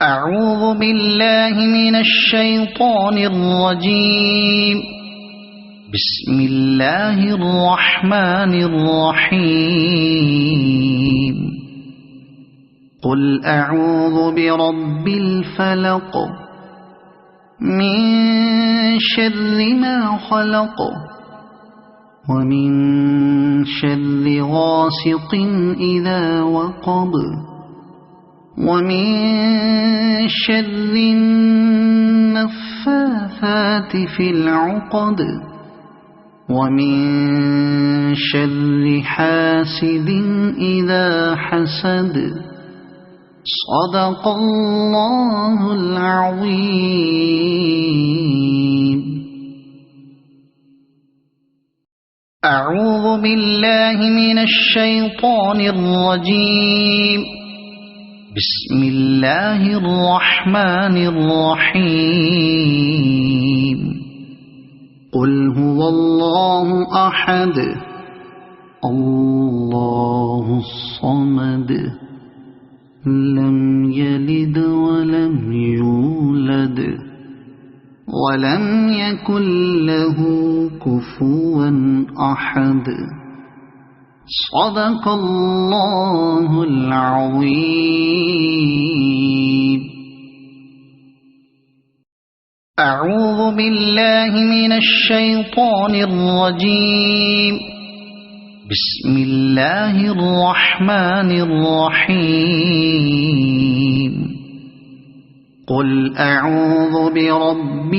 أعوذ بالله من الشيطان الرجيم. بسم الله الرحمن الرحيم. قل أعوذ برب الفلق من شر ما خلق ومن شر غاسق إذا وقب ومن شر النفاثات في العقد ومن شر حاسد إذا حسد. صدق الله العظيم. أعوذ بالله من الشيطان الرجيم. بسم الله الرحمن الرحيم. قل هو الله أحد الله الصمد لم يلد ولم يولد ولم يكن له كفوا أحد. صدق الله العظيم. أعوذ بالله من الشيطان الرجيم. بسم الله الرحمن الرحيم. قل أعوذ برب